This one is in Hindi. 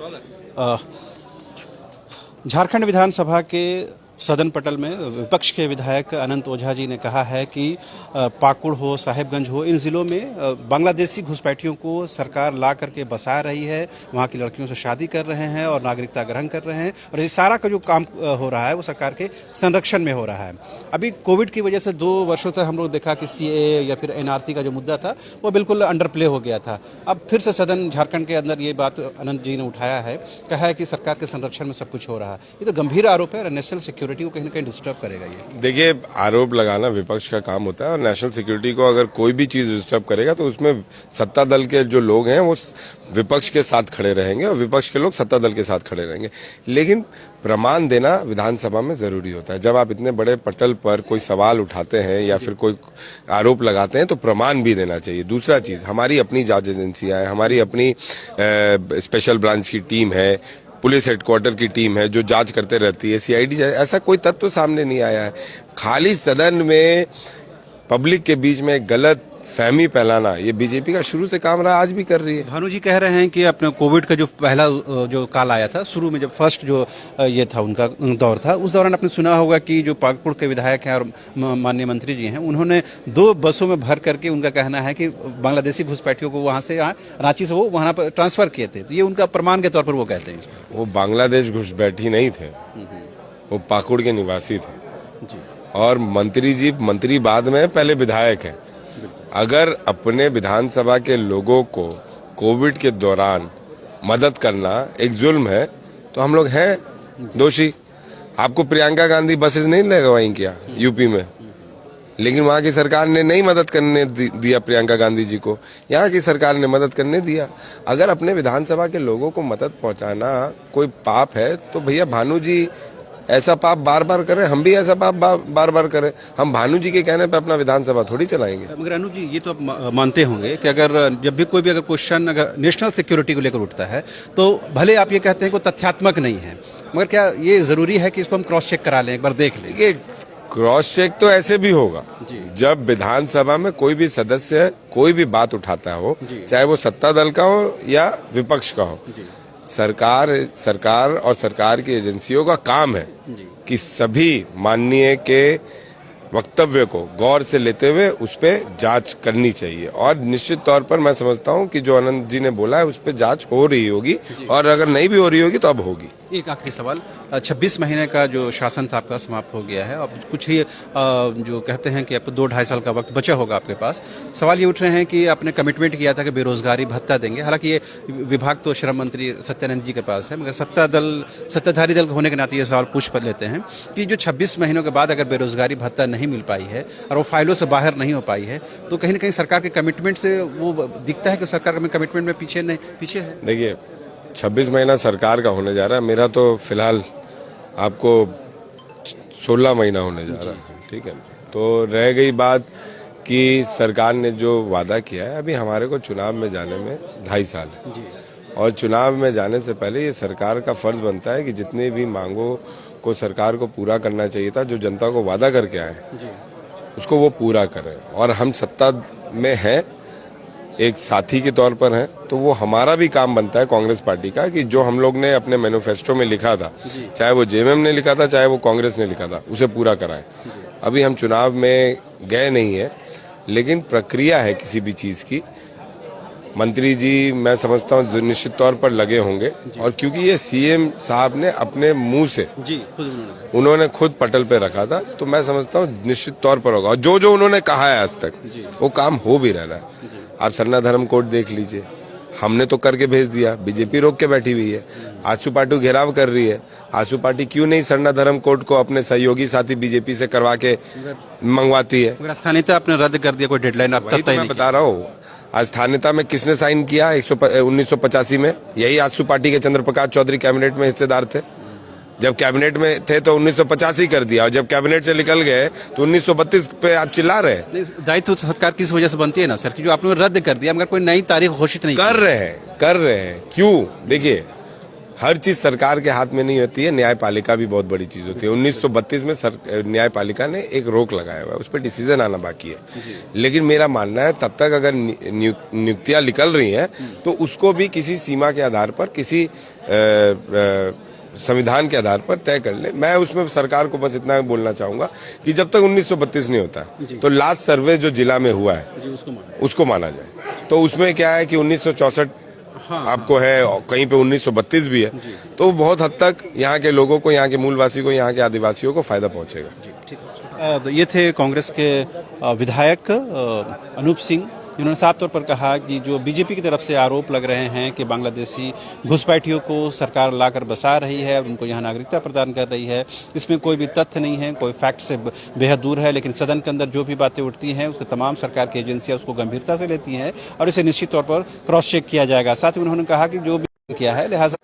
अ, झारखंड विधानसभा के सदन पटल में विपक्ष के विधायक अनंत ओझा जी ने कहा है कि पाकुड़ हो, साहेबगंज हो, इन ज़िलों में बांग्लादेशी घुसपैठियों को सरकार ला करके बसा रही है, वहाँ की लड़कियों से शादी कर रहे हैं और नागरिकता ग्रहण कर रहे हैं, और ये सारा का जो काम हो रहा है वो सरकार के संरक्षण में हो रहा है। अभी कोविड की वजह से 2 वर्षों तक हम लोग देखा कि सीएए या फिर एनआरसी का जो मुद्दा था वो बिल्कुल अंडर प्ले हो गया था। अब फिर से सदन झारखंड के अंदर ये बात अनंत जी ने उठाया है, कहा है कि सरकार के संरक्षण में सब कुछ हो रहा है। ये तो गंभीर आरोप है और नेशनल सिक्योरिटी को कहीं ना कहीं डिस्टर्ब करेगा। ये देखिए, आरोप लगाना विपक्ष का काम होता है और नेशनल सिक्योरिटी को अगर कोई भी चीज डिस्टर्ब करेगा तो उसमें सत्ता दल के जो लोग हैं वो विपक्ष के साथ खड़े रहेंगे और विपक्ष के लोग सत्ता दल के साथ खड़े रहेंगे। लेकिन प्रमाण देना विधानसभा में जरूरी होता है। जब आप इतने बड़े पटल पर कोई सवाल उठाते हैं या फिर कोई आरोप लगाते हैं तो प्रमाण भी देना चाहिए। दूसरा चीज, हमारी अपनी जांच एजेंसियां हैं, हमारी अपनी स्पेशल ब्रांच की टीम है, पुलिस हेडक्वार्टर की टीम है जो जांच करते रहती है, सीआईडी। ऐसा कोई तत्व सामने नहीं आया है। खाली सदन में पब्लिक के बीच में गलत फहमी फैलाना ये बीजेपी का शुरू से काम रहा, आज भी कर रही है। भानु जी कह रहे हैं कि अपने कोविड का जो पहला जो काल आया था, शुरू में जब फर्स्ट जो ये था उनका दौर था, उस दौरान आपने सुना होगा कि जो पाकुड़ के विधायक हैं और माननीय मंत्री जी हैं, उन्होंने 2 बसों में भर करके, उनका कहना है कि बांग्लादेशी घुसपैठियों को वहाँ से रांची से वो वहाँ पर ट्रांसफर किए थे। तो ये उनका प्रमाण के तौर पर वो कहते हैं। वो बांग्लादेश घुसपैठी नहीं थे, वो पाकुड़ के निवासी थे जी। और मंत्री बाद में, पहले विधायक हैं। अगर अपने विधानसभा के लोगों को कोविड के दौरान मदद करना एक जुल्म है तो हम लोग हैं दोषी। आपको प्रियंका गांधी बसेस नहीं लगवाई क्या यूपी में? लेकिन वहां की सरकार ने नहीं मदद करने दिया प्रियंका गांधी जी को, यहाँ की सरकार ने मदद करने दिया। अगर अपने विधानसभा के लोगों को मदद पहुंचाना कोई पाप है तो भैया भानु जी ऐसा पाप बार बार करें, हम भी ऐसा पाप बार बार करें। हम भानु जी के कहने पे अपना विधानसभा थोड़ी चलाएंगे। मगर अनु जी, ये तो आप मानते होंगे कि अगर जब भी कोई भी अगर क्वेश्चन अगर नेशनल सिक्योरिटी को लेकर उठता है तो भले आप ये कहते हैं कि तथ्यात्मक नहीं है, मगर क्या ये जरूरी है कि इसको हम क्रॉस चेक करा लें, एक बार देख लें? ये क्रॉस चेक तो ऐसे भी होगा जब विधानसभा में कोई भी सदस्य कोई भी बात उठाता हो, चाहे वो सत्ता दल का हो या विपक्ष का हो। सरकार और सरकार की एजेंसियों का काम है कि सभी माननीय के वक्तव्य को गौर से लेते हुए उस पर जांच करनी चाहिए। और निश्चित तौर पर मैं समझता हूं कि जो अनंत जी ने बोला है उस पर जांच हो रही होगी, और अगर नहीं भी हो रही होगी तो अब होगी। एक आखिरी सवाल, 26 महीने का जो शासन था आपका समाप्त हो गया है, अब कुछ ही जो कहते हैं कि अब 2-2.5 साल का वक्त बचा होगा आपके पास। सवाल ये उठ रहे हैं कि आपने कमिटमेंट किया था कि बेरोजगारी भत्ता देंगे, हालांकि ये विभाग तो श्रम मंत्री सत्यानंद जी के पास है, मगर सत्ताधारी दल होने के नाते ये सवाल पूछ पर लेते हैं कि जो 26 महीनों के बाद अगर बेरोजगारी भत्ता नहीं मिल पाई है और वो फाइलों से बाहर नहीं हो पाई है, तो कहीं ना कहीं सरकार के कमिटमेंट से वो दिखता है कि सरकार में कमिटमेंट में पीछे है। देखिए, 26 महीना सरकार का होने जा रहा है, मेरा तो फिलहाल आपको 16 महीना होने जा रहा है, ठीक है। तो रह गई बात कि सरकार ने जो वादा किया है, अभी हमारे को चुनाव में जाने में 2.5 साल है, और चुनाव में जाने से पहले ये सरकार का फर्ज बनता है कि जितनी भी मांगों को सरकार को पूरा करना चाहिए था, जो जनता को वादा करके आए उसको वो पूरा करें। और हम सत्ता में हैं, एक साथी के तौर पर हैं, तो वो हमारा भी काम बनता है कांग्रेस पार्टी का कि जो हम लोग ने अपने मैनिफेस्टो में लिखा था, चाहे वो जेएमएम ने लिखा था चाहे वो कांग्रेस ने लिखा था, उसे पूरा कराएं। अभी हम चुनाव में गए नहीं है, लेकिन प्रक्रिया है किसी भी चीज की। मंत्री जी मैं समझता हूँ निश्चित तौर पर लगे होंगे, और क्योंकि ये सीएम साहब ने अपने मुंह से उन्होंने खुद पटल पे रखा था, तो मैं समझता हूँ निश्चित तौर पर होगा। और जो उन्होंने कहा है आज तक वो काम हो भी रहा है। आप सरना धर्म कोड देख लीजिए, हमने तो करके भेज दिया, बीजेपी रोक के बैठी हुई है। आजसू पार्टी घेराव कर रही है। आजसू पार्टी क्यों नहीं सरना धर्म कोड को अपने सहयोगी साथी बीजेपी से करवा के मंगवाती है? स्थानीयता आपने रद्द कर दिया, कोई डेडलाइन अब तक मैं बता रहा हूँ। आज स्थानीयता में किसने साइन किया 1985 में? यही आजसू पार्टी के चंद्र प्रकाश चौधरी कैबिनेट में हिस्सेदार थे। जब कैबिनेट में थे तो 1985 कर दिया, और जब कैबिनेट से निकल गए तो 1932 पे आप चिल्ला रहे हैं। दायित्व सरकार किस वजह से बनती है ना सर, कि जो आपने रद्द कर दिया, मगर कोई नई तारीख घोषित नहीं कर रहे हैं। क्यों? देखिए, हर चीज सरकार के हाथ में नहीं होती है, न्यायपालिका भी बहुत बड़ी चीज होती है। 1932 में न्यायपालिका ने एक रोक लगाया हुआ है, उस पर डिसीजन आना बाकी है। लेकिन मेरा मानना है तब तक अगर नियुक्तियां निकल रही हैं तो उसको भी किसी सीमा के आधार पर, किसी संविधान के आधार पर तय कर ले। मैं उसमें सरकार को बस इतना बोलना चाहूंगा कि जब तक 1932 नहीं होता तो लास्ट सर्वे जो जिला में हुआ है उसको माना जाए। तो उसमें क्या है कि 1964 आपको है और कहीं पे 1932 भी है, तो बहुत हद तक यहाँ के लोगों को, यहाँ के मूलवासी को, यहाँ के आदिवासियों को फायदा पहुंचेगा। तो ये थे कांग्रेस के विधायक अनूप सिंह, जिन्होंने साफ तौर पर कहा कि जो बीजेपी की तरफ से आरोप लग रहे हैं कि बांग्लादेशी घुसपैठियों को सरकार लाकर बसा रही है, उनको यहाँ नागरिकता प्रदान कर रही है, इसमें कोई भी तथ्य नहीं है, कोई फैक्ट से बेहद दूर है। लेकिन सदन के अंदर जो भी बातें उठती हैं उसको तमाम सरकार की एजेंसियां उसको गंभीरता से लेती हैं और इसे निश्चित तौर पर क्रॉस चेक किया जाएगा। साथ ही उन्होंने कहा कि जो भी किया है लिहाजा